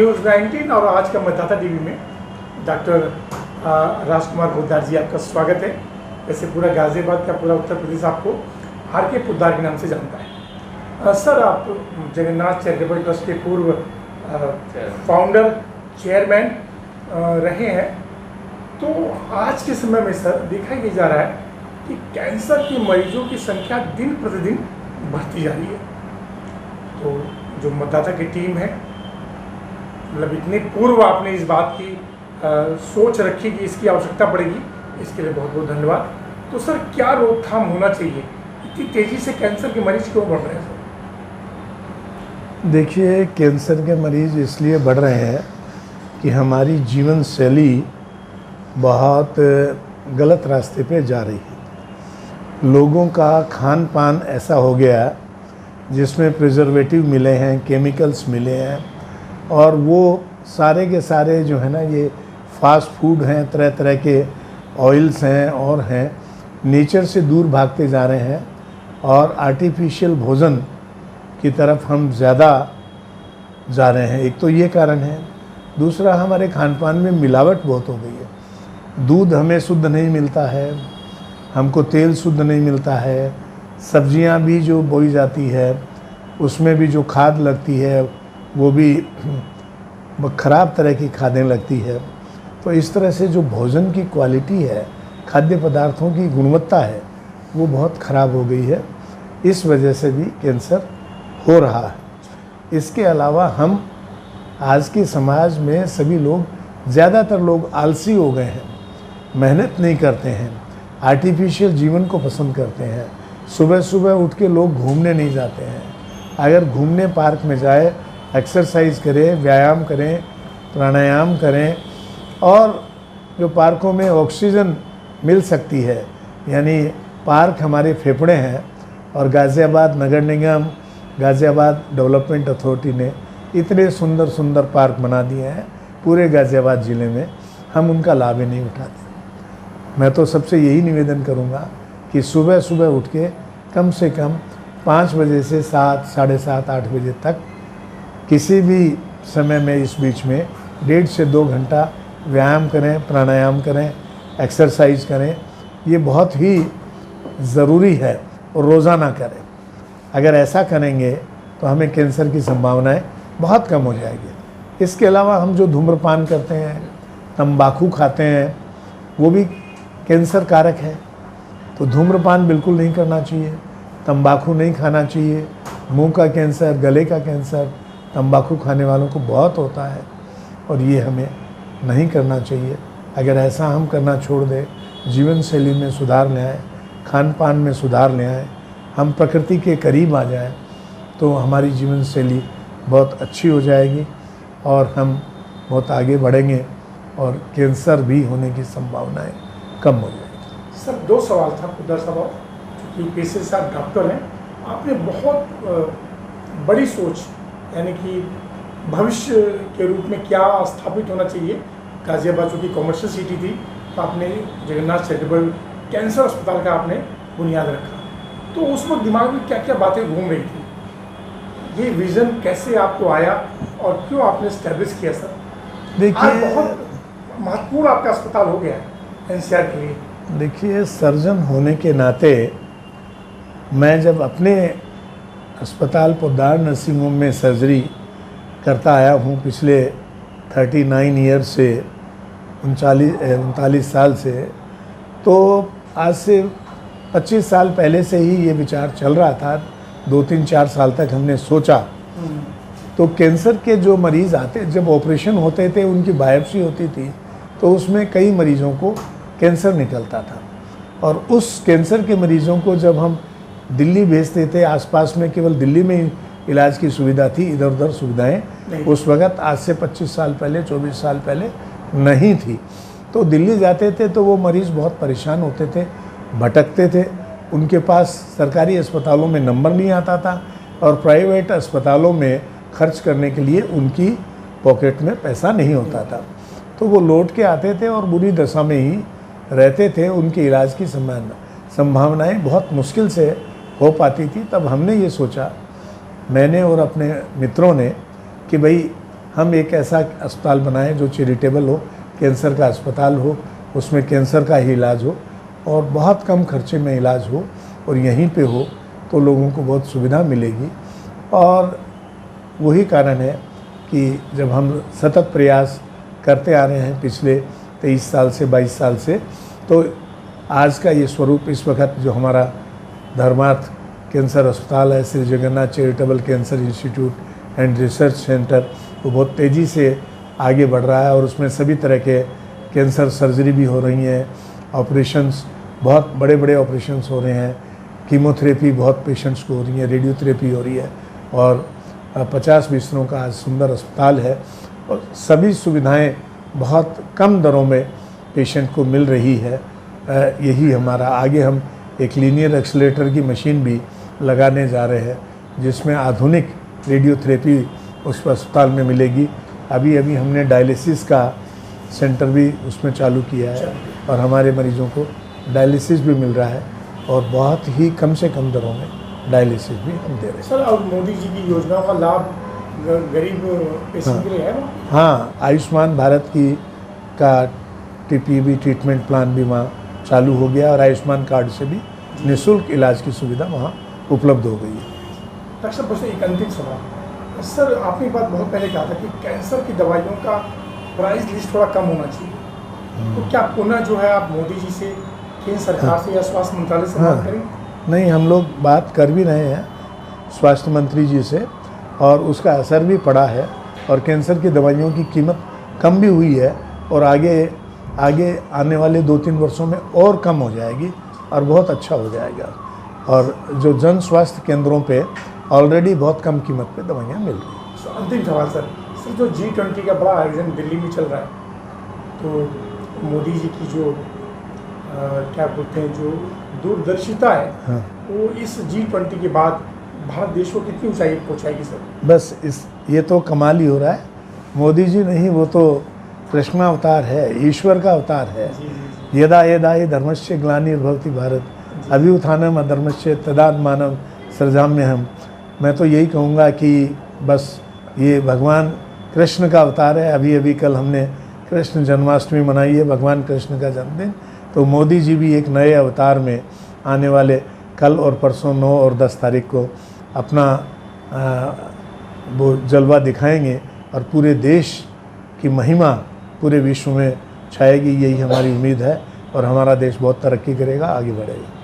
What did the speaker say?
News 19 और आज का मतदाता टीवी में डॉक्टर राजकुमार पोद्दार जी आपका स्वागत है। वैसे पूरा गाज़ियाबाद का पूरा उत्तर प्रदेश आपको हार के पोद्दार के नाम से जानता है। सर, आप जगन्नाथ चैरिटेबल ट्रस्ट के पूर्व फाउंडर चेयरमैन रहे हैं। तो आज के समय में सर देखा ही जा रहा है कि कैंसर के मरीजों की संख्या दिन प्रतिदिन बढ़ती जा रही है। तो जो मतदाता की टीम है, मतलब इतने पूर्व आपने इस बात की सोच रखी कि इसकी आवश्यकता पड़ेगी, इसके लिए बहुत बहुत धन्यवाद। तो सर, क्या रोकथाम होना चाहिए? इतनी तेज़ी से कैंसर के मरीज क्यों बढ़ रहे हैं सर? देखिए, कैंसर के मरीज इसलिए बढ़ रहे हैं कि हमारी जीवन शैली बहुत गलत रास्ते पे जा रही है। लोगों का खान पान ऐसा हो गया जिसमें प्रिजर्वेटिव मिले हैं, केमिकल्स मिले हैं, और वो सारे के सारे जो है ना, ये फास्ट फूड हैं, तरह तरह के ऑयल्स हैं और हैं, नेचर से दूर भागते जा रहे हैं और आर्टिफिशियल भोजन की तरफ हम ज़्यादा जा रहे हैं। एक तो ये कारण है। दूसरा, हमारे खान पान में मिलावट बहुत हो गई है। दूध हमें शुद्ध नहीं मिलता है, हमको तेल शुद्ध नहीं मिलता है, सब्जियां भी जो बोई जाती है उसमें भी जो खाद लगती है वो भी ख़राब तरह की खादें लगती है। तो इस तरह से जो भोजन की क्वालिटी है, खाद्य पदार्थों की गुणवत्ता है, वो बहुत ख़राब हो गई है। इस वजह से भी कैंसर हो रहा है। इसके अलावा हम आज के समाज में सभी लोग, ज़्यादातर लोग आलसी हो गए हैं, मेहनत नहीं करते हैं, आर्टिफिशियल जीवन को पसंद करते हैं। सुबह सुबह उठ के लोग घूमने नहीं जाते हैं। अगर घूमने पार्क में जाए, एक्सरसाइज करें, व्यायाम करें, प्राणायाम करें, और जो पार्कों में ऑक्सीजन मिल सकती है, यानी पार्क हमारे फेफड़े हैं, और गाज़ियाबाद नगर निगम, गाज़ियाबाद डेवलपमेंट अथॉरिटी ने इतने सुंदर सुंदर पार्क बना दिए हैं पूरे गाज़ियाबाद ज़िले में, हम उनका लाभ ही नहीं उठाते। मैं तो सबसे यही निवेदन करूँगा कि सुबह सुबह उठ के कम से कम 5 बजे से 7, साढ़े 7, 8 बजे तक किसी भी समय में, इस बीच में 1.5 से 2 घंटा व्यायाम करें, प्राणायाम करें, एक्सरसाइज करें। ये बहुत ही ज़रूरी है और रोज़ाना करें। अगर ऐसा करेंगे तो हमें कैंसर की संभावनाएं बहुत कम हो जाएगी। इसके अलावा हम जो धूम्रपान करते हैं, तंबाकू खाते हैं, वो भी कैंसर कारक है। तो धूम्रपान बिल्कुल नहीं करना चाहिए, तंबाकू नहीं खाना चाहिए। मुंह का कैंसर, गले का कैंसर तंबाकू खाने वालों को बहुत होता है, और ये हमें नहीं करना चाहिए। अगर ऐसा हम करना छोड़ दें, जीवन शैली में सुधार ले आए, खान पान में सुधार ले आए, हम प्रकृति के करीब आ जाएं, तो हमारी जीवन शैली बहुत अच्छी हो जाएगी और हम बहुत आगे बढ़ेंगे और कैंसर भी होने की संभावनाएं कम हो जाएगी। सर, 2 सवाल था पोद्दार साहब, क्योंकि पेशे से आप डॉक्टर हैं, आपने बहुत बड़ी सोच, यानी कि भविष्य के रूप में क्या स्थापित होना चाहिए। गाज़ियाबाद चूँकि कॉमर्शियल सिटी थी, तो आपने जगन्नाथ चैरिटेबल कैंसर अस्पताल का आपने बुनियाद रखा। तो उस वक्त दिमाग में क्या क्या बातें घूम रही थी? ये विज़न कैसे आपको आया और क्यों आपने इस्टेब्लिश किया सर? देखिए, बहुत महत्वपूर्ण आपका अस्पताल हो गया एनसीआर के लिए। देखिए, सर्जन होने के नाते मैं जब अपने अस्पताल पोद्दार नर्सिंग होम में सर्जरी करता आया हूँ पिछले 39 ईयर से, 39 साल से, तो आज से 25 साल पहले से ही ये विचार चल रहा था। 2-3-4 साल तक हमने सोचा। तो कैंसर के जो मरीज़ आते, जब ऑपरेशन होते थे, उनकी बायोप्सी होती थी, तो उसमें कई मरीज़ों को कैंसर निकलता था, और उस कैंसर के मरीज़ों को जब हम दिल्ली भेजते थे, आसपास में केवल दिल्ली में ही इलाज की सुविधा थी, इधर उधर सुविधाएं उस वक़्त आज से 25 साल पहले, 24 साल पहले नहीं थी। तो दिल्ली जाते थे तो वो मरीज़ बहुत परेशान होते थे, भटकते थे, उनके पास सरकारी अस्पतालों में नंबर नहीं आता था, और प्राइवेट अस्पतालों में खर्च करने के लिए उनकी पॉकेट में पैसा नहीं होता था। तो वो लौट के आते थे और बुरी दशा में ही रहते थे। उनके इलाज की संभावनाएं बहुत मुश्किल से हो पाती थी। तब हमने ये सोचा, मैंने और अपने मित्रों ने, कि भाई हम एक ऐसा अस्पताल बनाएं जो चैरिटेबल हो, कैंसर का अस्पताल हो, उसमें कैंसर का ही इलाज हो और बहुत कम खर्चे में इलाज हो और यहीं पे हो तो लोगों को बहुत सुविधा मिलेगी। और वही कारण है कि जब हम सतत प्रयास करते आ रहे हैं पिछले 23 साल से 22 साल से, तो आज का ये स्वरूप इस वक्त जो हमारा धर्मार्थ कैंसर अस्पताल है, Shri Jagannath charitable cancer institute and research centre, वो बहुत तेज़ी से आगे बढ़ रहा है और उसमें सभी तरह के कैंसर सर्जरी भी हो रही हैं, ऑपरेशंस, बहुत बड़े बड़े ऑपरेशंस हो रहे हैं, कीमोथेरेपी बहुत पेशेंट्स को हो रही है, रेडियोथेरेपी हो रही है और 50 बिस्तरों का आज सुंदर अस्पताल है और सभी सुविधाएं बहुत कम दरों में पेशेंट को मिल रही है। यही हमारा आगे हम एक लीनियर एक्सीलरेटर की मशीन भी लगाने जा रहे हैं जिसमें आधुनिक रेडियोथेरेपी उस अस्पताल में मिलेगी। अभी हमने डायलिसिस का सेंटर भी उसमें चालू किया है और हमारे मरीजों को डायलिसिस भी मिल रहा है और बहुत ही कम से कम दरों में डायलिसिस भी हम दे रहे हैं। सर, और मोदी जी की योजनाओं का लाभ गरीब पेशेंट के लिए है वो? हाँ, आयुष्मान भारत का टीपीबी ट्रीटमेंट प्लान भी वहाँ चालू हो गया और आयुष्मान कार्ड से भी निःशुल्क इलाज की सुविधा वहाँ उपलब्ध हो गई है। डॉक्टर साहब, बस एक अंतिम सवाल सर, आपने एक बात बहुत पहले कहा था कि कैंसर की दवाइयों का प्राइस लिस्ट थोड़ा कम होना चाहिए, तो क्या पुनः जो है आप मोदी जी से, केंद्र सरकार से या स्वास्थ्य मंत्रालय से बात करें? नहीं, हम लोग बात कर भी रहे हैं स्वास्थ्य मंत्री जी से और उसका असर भी पड़ा है और कैंसर की दवाइयों की कीमत कम भी हुई है और आगे आने वाले 2-3 वर्षों में और कम हो जाएगी और बहुत अच्छा हो जाएगा। और जो जन स्वास्थ्य केंद्रों पे ऑलरेडी बहुत कम कीमत पे दवाइयाँ मिल रही हैं। अंतिम सवाल सर, जो G20 का बड़ा आयोजन दिल्ली में चल रहा है, तो मोदी जी की जो क्या बोलते हैं, जो दूरदर्शिता है, हाँ, वो इस G20 के बाद भारत देश को कितनी ऊंचाई पहुंचाएगी सर? बस ये तो कमाल ही हो रहा है। मोदी जी नहीं, वो तो कृष्णावतार है, ईश्वर का अवतार है। यदा यदा हि धर्मस्य ग्लानिर्भवति भारत अभ्युत्थानम् अधर्मस्य तदात्मानं सृजाम्यहम्। मैं तो यही कहूँगा कि बस ये भगवान कृष्ण का अवतार है। अभी कल हमने कृष्ण जन्माष्टमी मनाई है, भगवान कृष्ण का जन्मदिन। तो मोदी जी भी एक नए अवतार में आने वाले कल और परसों 9 और 10 तारीख को अपना वो जलवा दिखाएंगे और पूरे देश की महिमा पूरे विश्व में छाएगी, यही हमारी उम्मीद है और हमारा देश बहुत तरक्की करेगा, आगे बढ़ेगा।